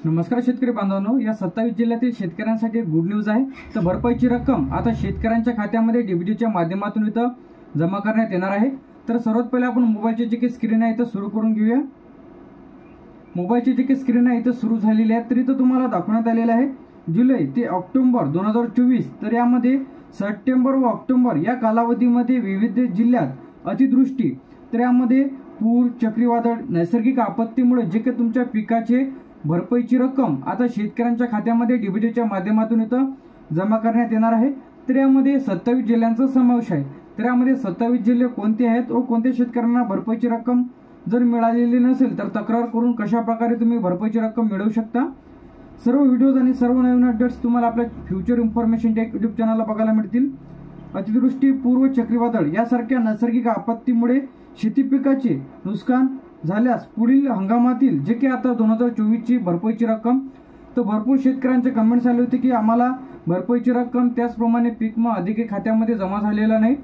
नमस्कार शेतकरी बांधवांनो, या 27 जिल्ह्यातील शेतकऱ्यांसाठी गुड न्यूज आहे। तर भरपाईची रक्कम आता शेतकऱ्यांच्या खात्यामध्ये डीबीटीच्या माध्यमातून इथं जमा करण्यात येणार आहे। तर सर्वात पहिले आपण मोबाईलची जी काही स्क्रीन आहे इथं सुरू करून घेऊया। मोबाईलची जी काही स्क्रीन आहे इथं सुरू झालेली आहे। तर इथं तुम्हाला दाखवण्यात आलेलं आहे जुलै ते ऑक्टोबर 2024। तर यामध्ये सप्टेंबर व ऑक्टोबर या कालावधीमध्ये विविध जिल्ह्यात अतिवृष्टी, तर यामध्ये पूर, चक्रीवादळ, नैसर्गिक आपत्तीमुळे जे काही तुमच्या पिकाचे भरपाईची रक्कम आता शेतकऱ्यांच्या खात्यामध्ये डीबीटीच्या माध्यमातून इथं जमा करण्यात येणार आहे। तर यामध्ये 27 जिल्ह्यांचा समावेश आहे। तर यामध्ये 27 जिल्हे कोणते आहेत व कोणत्या शेतकऱ्यांना भरपाईची रक्कम जर मिळालेली नसेल तर तक्रार करून कशा प्रकारे तुम्ही भरपाईची रक्कम मिळवू शकता। सर्व व्हिडिओज आणि सर्व नवीन अपडेट्स तुम्हाला आपल्या फ्युचर इन्फॉर्मेशन टेक यूट्यूब चॅनलला बघायला मिळतील। अतिवृष्टी, पूर, चक्रीवादळ यासारख्या नैसर्गिक आपत्तीमुळे शेती पिकाचे नुकसान झाल्यास पुढील हंगामातील जे की आता 2024 ची भरपाईची रक्कम, तर भरपूर शेतकऱ्यांचे कमेंट्स आले होते की आम्हाला भरपाईची रक्कम त्याचप्रमाणे पीक विमा अधिकारी खात्यामध्ये जमा झालेला नाही।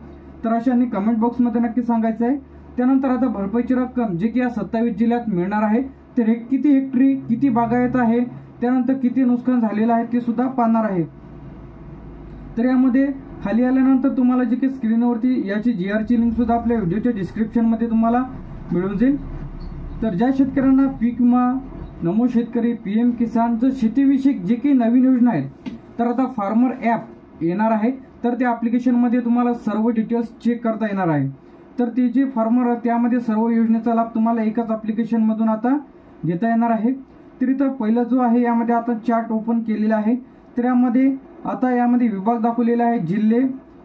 तर अशांनी कमेंट बॉक्समध्ये नक्की सांगायचं आहे। त्यानंतर आता भरपाईची रक्कम जे की या 27 जिल्ह्यात मिळणार आहे, तर हे किती हेक्टरी, किती बागायत आहे, त्यानंतर किती नुकसान झालेलं आहे ते सुद्धा पाहणार आहे। तर यामध्ये खाली आल्यानंतर तुम्हाला जे की स्क्रीनवरती याची जीआरची लिंक सुद्धा आपल्या व्हिडिओच्या डिस्क्रिप्शन मध्ये तुम्हाला मिळून जाईल। तर ज्या शेतकऱ्यांना पीक विमा, नमो शेतकरी, पीएम किसान जर शेतीविषयक जे काही नवीन योजना आहेत, तर आता फार्मर ॲप येणार आहे। तर त्या ॲप्लिकेशनमध्ये तुम्हाला सर्व डिटेल्स चेक करता येणार आहे। तर ते जे फार्मर त्यामध्ये सर्व योजनेचा लाभ तुम्हाला एकाच ॲप्लिकेशनमधून आता घेता येणार आहे। तर इथं पहिला जो आहे यामध्ये आता चार्ट ओपन केलेला आहे। तर यामध्ये विभाग दाखवलेला आहे, जिल्हे,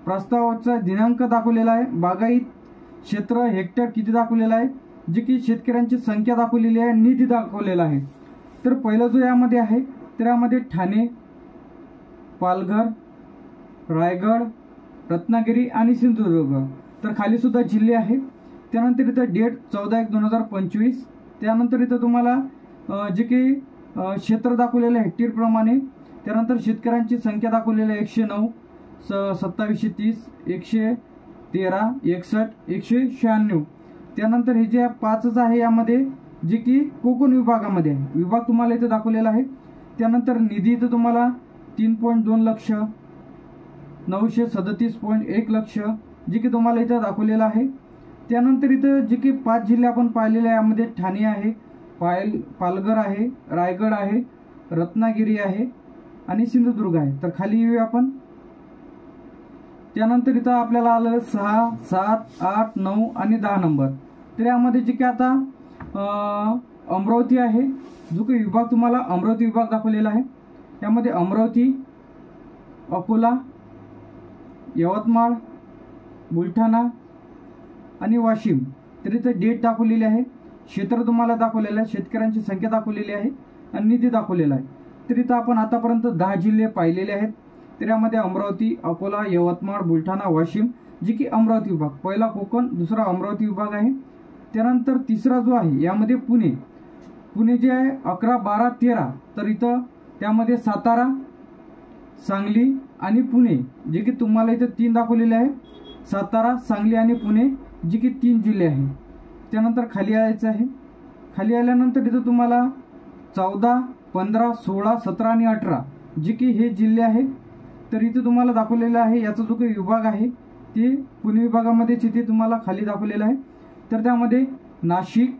प्रस्तावाचा दिनांक दाखवलेला आहे, बागायत क्षेत्र हेक्टर किती दाखवलेला आहे, जी की शेतकऱ्यांची संख्या दाखवलेली आहे, निधी दाखवलेला आहे। तर पहिला जो यामध्ये आहे तर यामध्ये ठाणे, पालघर, रायगड, रत्नागिरी आणि सिंधुदुर्ग, तर खाली सुद्धा जिल्हे आहे। त्यानंतर इथं डेट 14/1/2025। त्यानंतर इथं तुम्हाला जे काही क्षेत्र दाखवलेलं आहे हेक्टर प्रमाणे, त्यानंतर शेतकऱ्यांची संख्या दाखवलेली आहे 109, 2730, 113, 61, 196। त्यानंतर हे जे 5च आहे यामध्ये जे की कोकण विभागामध्ये आहे, विभाग तुम्हाला इथे दाखवलेला आहे। त्यानंतर निधी इथं तुम्हाला 3.2 लक्ष, 937.1 लक्ष जे की तुम्हाला इथं दाखवलेला आहे। त्यानंतर इथं जे की 5 जिल्हे आपण पाहिलेले आहे, यामध्ये ठाणे आहे, पालघर आहे, रायगड आहे, रत्नागिरी आहे आणि सिंधुदुर्ग आहे। तर खाली येऊया आपण। त्यानंतर इथं आपल्याला आलं 6, 7, 8, 9 आणि 10 नंबर। तर यामध्ये जे की आता अमरावती आहे, जो काही विभाग तुम्हाला अमरावती विभाग दाखवलेला आहे, यामध्ये अमरावती, अकोला, यवतमाळ, बुलढाणा आणि वाशिम। तर इथं डेट दाखवलेली आहे, क्षेत्र तुम्हाला दाखवलेलं आहे, शेतकऱ्यांची संख्या दाखवलेली आहे आणि निधी दाखवलेला आहे। तर इथं आपण आतापर्यंत 10 जिल्हे पाहिलेले आहेत। तर यामध्ये अमरावती, अकोला, यवतमाळ, बुलढाणा, वाशिम जी की अमरावती विभाग, पहिला कोकण, दुसरा अमरावती विभाग आहे। त्यानंतर तिसरा जो आहे यामध्ये पुणे जे आहे 11, 12, 13। तर इथं त्यामध्ये सातारा, सांगली आणि पुणे जे की तुम्हाला इथं 3 दाखवलेले आहे, सातारा, सांगली आणि पुणे जे की 3 जिल्हे आहे। त्यानंतर खाली यायचं आहे। खाली आल्यानंतर इथं तुम्हाला 14, 15, 16, 17 आणि 18 जे की हे जिल्हे आहे। तर इथे तुम्हाला दाखवलेलं आहे याचा जो काही विभाग आहे ते पुणे विभागामध्येच इथे तुम्हाला खाली दाखवलेलं आहे। तर त्यामध्ये नाशिक,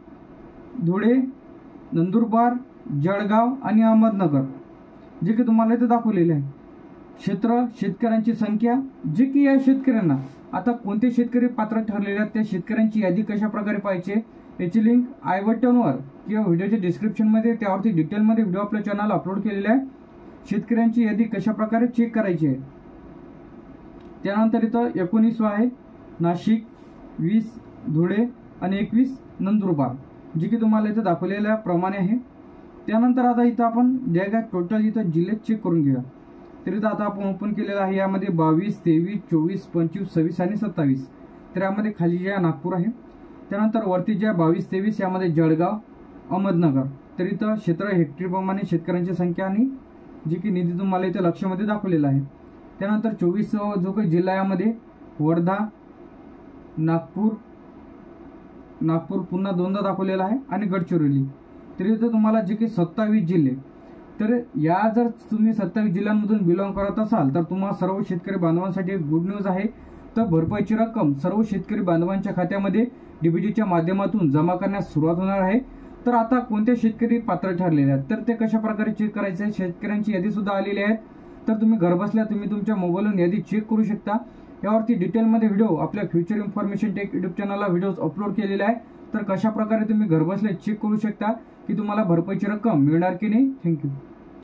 धुळे, नंदुरबार, जळगाव आणि अहमदनगर जे की तुम्हाला इथे दाखवलेले आहे। क्षेत्र, शेतकऱ्यांची संख्या, जे की या शेतकऱ्यांना आता कोणते शेतकरी पात्र ठरलेले आहेत त्या शेतकऱ्यांची यादी कशा प्रकारे पाहिजे याची लिंक आय बटनवर किंवा व्हिडिओच्या डिस्क्रिप्शनमध्ये त्यावरती डिटेलमध्ये व्हिडिओ आपल्या चॅनलला अपलोड केलेला आहे। शेतकऱ्यांची यादी कशा प्रकारे चेक करायची आहे। त्यानंतर इथं 19 आहे नाशिक, 20 धुळे आणि 21 नंदुरबार जे की तुम्हाला इथं दाखवलेल्या प्रमाणे आहे। त्यानंतर आता इथं आपण जे काय टोटल इथं जिल्हे चेक करून घेऊया। तर इथं आता आपण ओपन केलेलं आहे, यामध्ये 22, 23, 24, 25, 26 आणि 27। तर यामध्ये खाली जे नागपूर आहे, त्यानंतर वरती जे 22, 23 यामध्ये जळगाव, अहमदनगर। तर इथं क्षेत्र हेक्टर प्रमाणे शेतकऱ्यांची संख्या आणि जे की निधी तुम्हाला इथे लक्षमध्ये दाखवलेला आहे। त्यानंतर 24 जो काही जिल्हा यामध्ये वर्धा, नागपूर पुन्हा दोनदा दाखवलेला आहे आणि गडचिरोली। तर इथे तुम्हाला जे की 27 जिल्हे तर या जर तुम्ही 27 जिल्ह्यांमधून बिलॉंग करत असाल तर तुम्हा सर्व शेतकरी बांधवांसाठी एक गुड न्यूज आहे. तर भरपाईची रक्कम सर्व शेतकरी बांधवांच्या खात्यामध्ये डीबीटीच्या माध्यमातून जमा करण्यास सुरुवात होणार आहे. तर आता कोणते शेतकरी पात्र ठरलेले आहेत तर ते कशा प्रकारे चेक करायचे आहे, शेतकऱ्यांची यादी सुद्धा आलेली आहे. तर तुम्ही घरबसल्या तुम्ही तुमच्या मोबाईलवरून यादी चेक करू शकता. यावरती डिटेलमध्ये व्हिडिओ आपल्या फ्युचर इन्फॉर्मेशन टेक युट्यूब चॅनलला व्हिडिओज अपलोड केलेले आहे. तर कशा प्रकारे तुम्ही घरबसल्या चेक करू शकता की तुम्हाला भरपाईची रक्कम मिळणार की नाही. थँक्यू.